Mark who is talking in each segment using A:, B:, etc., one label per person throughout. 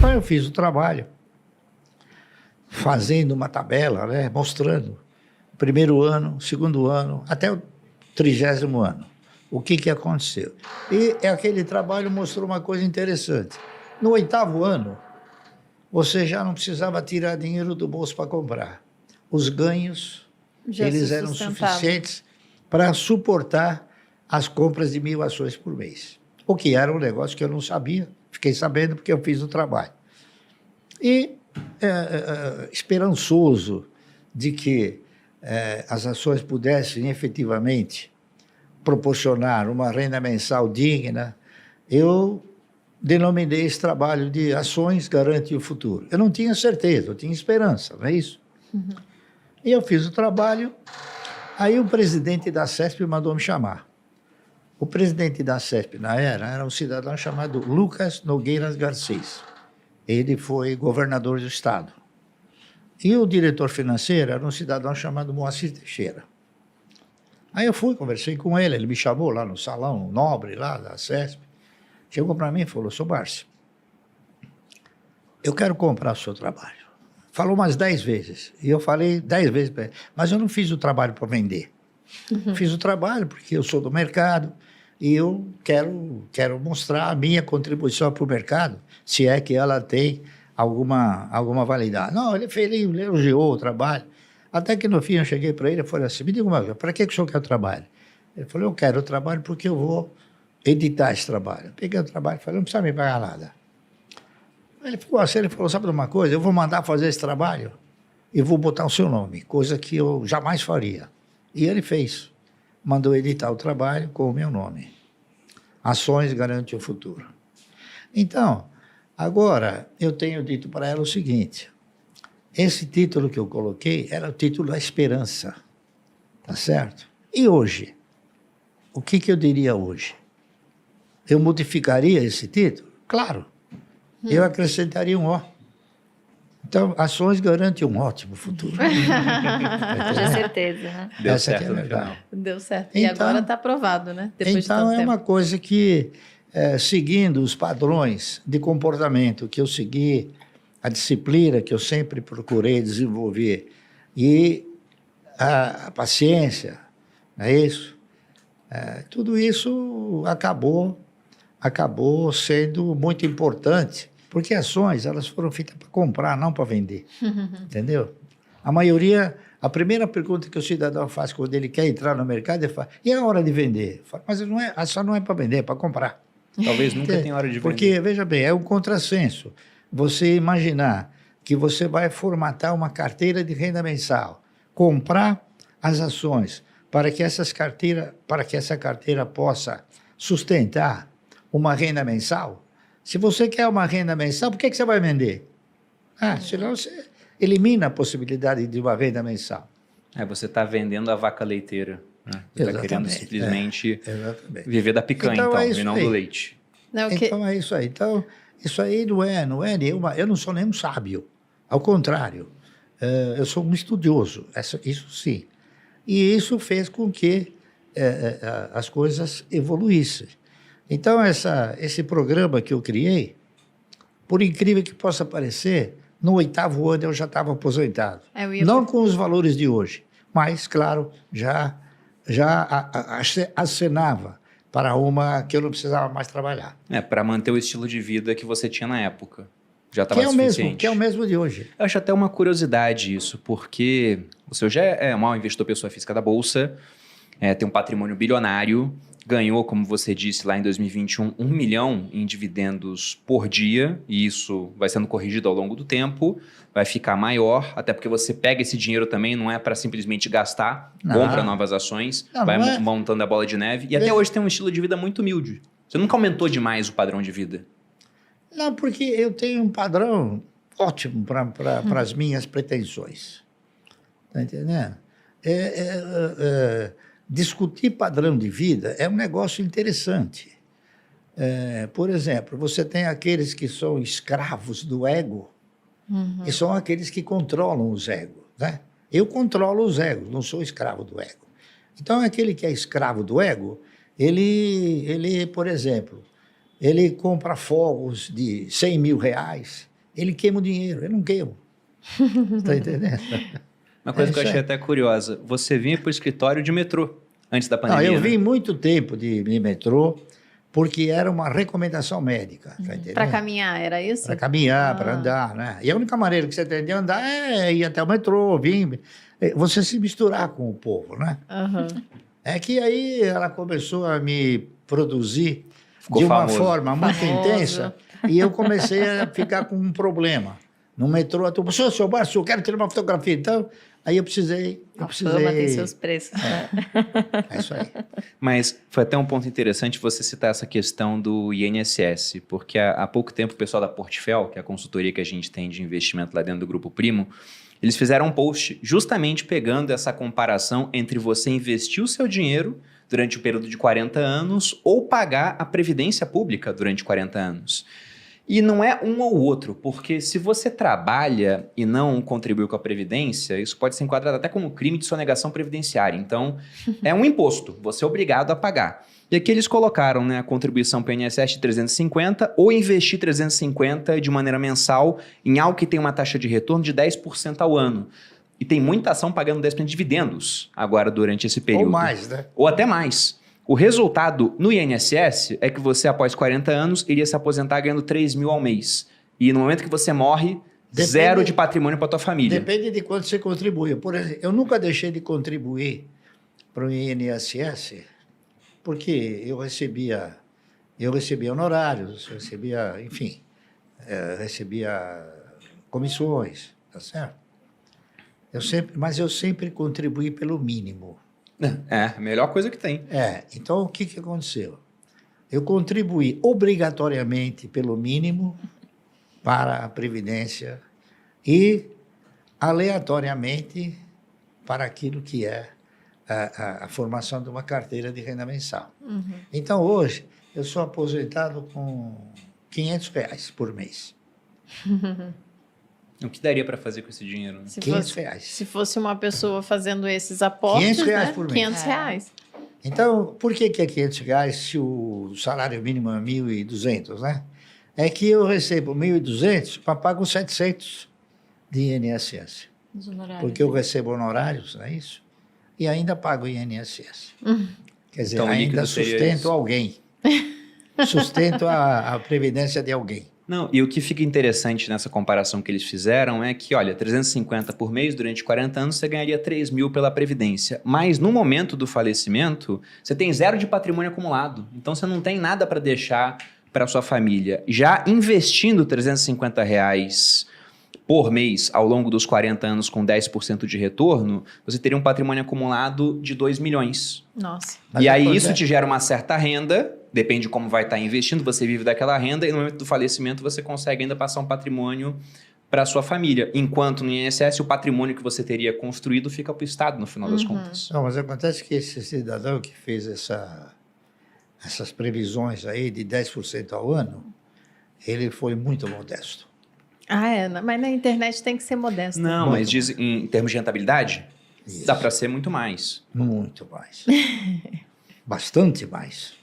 A: Então eu fiz o trabalho, fazendo uma tabela, né, mostrando o primeiro ano, o segundo ano, até o 30º ano, o que aconteceu. E aquele trabalho mostrou uma coisa interessante. No 8º ano, você já não precisava tirar dinheiro do bolso para comprar. Os ganhos,
B: Já
A: eles
B: se
A: eram
B: sustentava.
A: suficientes para suportar as compras de 1.000 ações por mês. O que era um negócio que eu não sabia, fiquei sabendo porque eu fiz o trabalho. E esperançoso de que as ações pudessem efetivamente proporcionar uma renda mensal digna, eu denominei esse trabalho de Ações Garante o Futuro. Eu não tinha certeza, eu tinha esperança, não é isso?
B: Uhum.
A: E eu fiz o trabalho, aí o presidente da CESP mandou me chamar. O presidente da CESP, na era um cidadão chamado Lucas Nogueiras Garcês. Ele foi governador do estado. E o diretor financeiro era um cidadão chamado Moacir Teixeira. Aí eu fui, conversei com ele, ele me chamou lá no salão nobre lá da CESP. Chegou para mim e falou, seu Márcio, eu quero comprar o seu trabalho. Falou umas 10 vezes. E eu falei 10 vezes para ele, mas eu não fiz o trabalho para vender. Uhum. Fiz o trabalho porque eu sou do mercado e eu quero mostrar a minha contribuição para o mercado, se é que ela tem alguma validade. Não, ele elogiou o trabalho. Até que no fim eu cheguei para ele e falei assim, me diga uma coisa, para que o senhor quer o trabalho? Ele falou, eu quero o trabalho porque eu vou editar esse trabalho. Eu peguei o trabalho e falei, não precisa me pagar nada. Ele ficou assim, ele falou, sabe de uma coisa? Eu vou mandar fazer esse trabalho e vou botar o seu nome, coisa que eu jamais faria. E ele fez. Mandou editar o trabalho com o meu nome. Ações Garante o Futuro. Então, agora eu tenho dito para ela o seguinte, esse título que eu coloquei era o título da esperança, tá certo? E hoje? O que eu diria hoje? Eu modificaria esse título? Claro. Eu acrescentaria um O. Então, Ações Garante um ótimo futuro.
B: Com certeza, né?
C: Deu
A: Essa
C: certo
A: aqui é
C: no final.
B: Deu certo. E
A: Então,
B: agora está aprovado, né? Depois de
A: então
B: tanto
A: é
B: tempo.
A: uma coisa que, seguindo os padrões de comportamento que eu segui, a disciplina que eu sempre procurei desenvolver e a paciência, não é isso? Tudo isso acabou sendo muito importante, porque ações elas foram feitas para comprar, não para vender, entendeu? A maioria, a primeira pergunta que o cidadão faz quando ele quer entrar no mercado, ele fala, e a hora de vender? Fala, mas não a ação não é para vender, é para comprar.
C: Talvez nunca tenha hora de vender.
A: Porque, veja bem, é um contrassenso você imaginar que você vai formatar uma carteira de renda mensal, comprar as ações para que essa carteira possa sustentar uma renda mensal. Se você quer uma renda mensal, por que você vai vender? Senão você elimina a possibilidade de uma renda mensal.
C: Você está vendendo a vaca leiteira. Né? Você está querendo simplesmente viver da picanha,
A: então
C: e não do leite.
B: Não,
A: Então é isso aí. Então, isso aí não é nenhuma... Eu não sou nenhum sábio. Ao contrário, eu sou um estudioso, isso sim. E isso fez com que as coisas evoluíssem. Então, esse programa que eu criei, por incrível que possa parecer, no 8º ano eu já estava aposentado. Não com os valores de hoje, mas, claro, já acenava para uma que eu não precisava mais trabalhar.
C: Para manter o estilo de vida que você tinha na época. Já estava suficiente.
A: Que é o mesmo de hoje.
C: Eu acho até uma curiosidade isso, porque você já é um investidor pessoa física da Bolsa, tem um patrimônio bilionário, ganhou, como você disse lá em 2021, 1 milhão em dividendos por dia, e isso vai sendo corrigido ao longo do tempo, vai ficar maior, até porque você pega esse dinheiro também, não é para simplesmente gastar, compra novas ações, vai montando a bola de neve, e até hoje tem um estilo de vida muito humilde. Você nunca aumentou demais o padrão de vida?
A: Não, porque eu tenho um padrão ótimo para as minhas pretensões. Está entendendo? Discutir padrão de vida é um negócio interessante. Por exemplo, você tem aqueles que são escravos do ego, e são aqueles que controlam os egos, né? Eu controlo os egos, não sou escravo do ego. Então, aquele que é escravo do ego, ele por exemplo, ele compra fogos de 100 mil reais ele queima o dinheiro, eu não queimo. Está entendendo?
C: Uma coisa que eu
A: isso
C: achei
A: aí.
C: até curiosa, você vinha para o escritório de metrô antes da
A: Não,
C: pandemia,
A: eu
C: né?
A: vim muito tempo de metrô, porque era uma recomendação médica, tá entendendo?
B: Para caminhar, era isso?
A: Para caminhar,
B: Ah.
A: para andar, né? E a única maneira que você tem de andar é ir até o metrô, vir, você se misturar com o povo, né?
B: Aham.
A: É que aí ela começou a me produzir
C: Ficou
A: de uma
C: famoso.
A: forma muito
B: Famoso.
A: intensa e eu comecei a ficar com um problema. No metrô, a turma, seu Márcio, eu quero tirar uma fotografia. Então, aí eu precisei...
B: A fama tem seus preços.
A: É isso aí.
C: Mas foi até um ponto interessante você citar essa questão do INSS, porque há pouco tempo o pessoal da Portfel, que é a consultoria que a gente tem de investimento lá dentro do Grupo Primo, eles fizeram um post justamente pegando essa comparação entre você investir o seu dinheiro durante o período de 40 anos ou pagar a previdência pública durante 40 anos. E não é um ou outro, porque se você trabalha e não contribui com a Previdência, isso pode ser enquadrado até como crime de sonegação previdenciária. Então, é um imposto, você é obrigado a pagar. E aqui eles colocaram, né, a contribuição para o INSS de 350 ou investir 350 de maneira mensal em algo que tem uma taxa de retorno de 10% ao ano. E tem muita ação pagando 10% de dividendos agora durante esse período.
A: Ou mais, né?
C: Ou até mais. O resultado no INSS é que você, após 40 anos, iria se aposentar ganhando 3 mil ao mês. E no momento que você morre,
A: Depende-
C: zero de patrimônio para tua família.
A: Depende de quanto você contribui. Por exemplo, eu nunca deixei de contribuir para o INSS porque eu recebia honorários, enfim, recebia comissões, tá certo? Mas eu sempre contribuí pelo mínimo.
C: É, a melhor coisa que tem.
A: Então o que aconteceu? Eu contribuí obrigatoriamente pelo mínimo para a Previdência e aleatoriamente para aquilo que é a formação de uma carteira de renda mensal.
B: Uhum.
A: Então, hoje, eu sou aposentado com R$ 500 por mês.
C: O que daria para fazer com esse dinheiro? Né?
B: Se
A: R$ 500.
B: se fosse uma pessoa fazendo esses aportes,
A: R$ 500
B: né?
A: por mês.
B: R$ 500.
A: Então, por que é R$ 500 se o salário mínimo é 1.200, né? É que eu recebo 1.200 para pagar 700 de INSS.
B: Os honorários.
A: Porque eu recebo honorários, não é isso? E ainda pago INSS. Quer dizer,
C: Então, o líquido
A: ainda
C: seria
A: sustento
C: isso.
A: alguém. Sustento a previdência de alguém.
C: Não, e o que fica interessante nessa comparação que eles fizeram é que, olha, 350 por mês durante 40 anos você ganharia 3 mil pela Previdência. Mas no momento do falecimento, você tem zero de patrimônio acumulado. Então você não tem nada para deixar para sua família. Já investindo R$ 350 por mês ao longo dos 40 anos com 10% de retorno, você teria um patrimônio acumulado de 2 milhões.
B: Nossa.
A: Mas
C: E aí
A: depois
C: isso te gera uma certa renda, depende de como vai estar investindo, você vive daquela renda e no momento do falecimento você consegue ainda passar um patrimônio para sua família. Enquanto no INSS o patrimônio que você teria construído fica para o Estado no final das contas.
A: Não, mas acontece que esse cidadão que fez essas previsões aí de 10% ao ano, ele foi muito modesto.
B: Ah, é. Mas na internet tem que ser modesto.
C: Não,
A: Muito
C: mas diz, em termos de rentabilidade,
A: Isso.
C: dá para ser muito mais.
A: Muito mais. Bastante mais.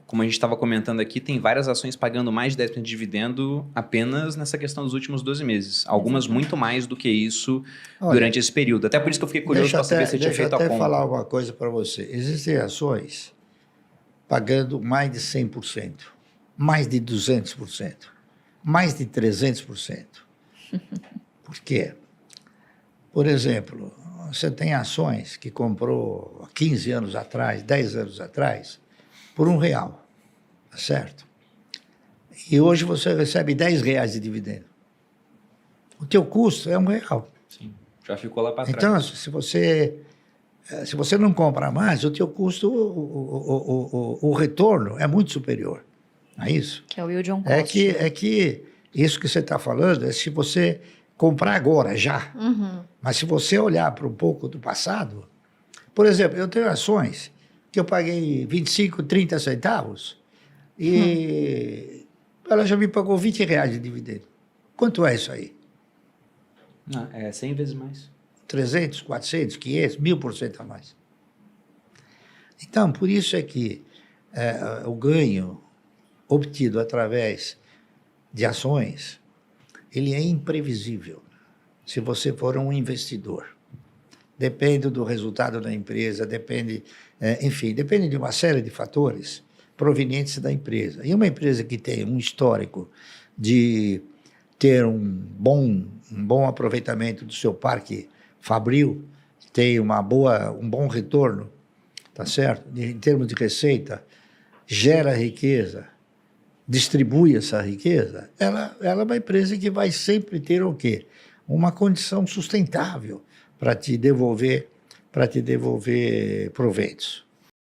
C: Como a gente estava comentando aqui, tem várias ações pagando mais de 10% de dividendo apenas nessa questão dos últimos 12 meses. Algumas muito mais do que isso
A: Olha,
C: durante esse período. Até por isso que eu fiquei curioso para saber se você tinha
A: Deixa eu
C: feito a
A: até
C: conta.
A: falar uma coisa para você. Existem ações pagando mais de 100%, mais de 200%, mais de 300%. Por quê? Por exemplo, você tem ações que comprou há 15 anos atrás, 10 anos atrás, por R$1, tá certo? E hoje você recebe R$10 de dividendo. O teu custo é R$1.
C: Sim, já ficou lá para trás.
A: Então, se você não compra mais, o teu custo, o retorno é muito superior. Não é isso?
B: Que é o yield on cost.
A: É que isso que você está falando é se você comprar agora, já.
B: Uhum.
A: Mas se você olhar para um pouco do passado, por exemplo, eu tenho ações que eu paguei 25, 30 centavos e ela já me pagou R$20 de dividendo. Quanto é isso aí?
C: É 100 vezes mais.
A: 300, 400, 500, 1000% a mais. Então, por isso é que o ganho obtido através de ações, ele é imprevisível. Se você for um investidor, depende do resultado da empresa, depende de uma série de fatores provenientes da empresa. E uma empresa que tem um histórico de ter um bom aproveitamento do seu parque fabril, tem um bom retorno, tá certo? Em termos de receita, gera riqueza, distribui essa riqueza, ela é uma empresa que vai sempre ter o quê? Uma condição sustentável para te devolver proventos.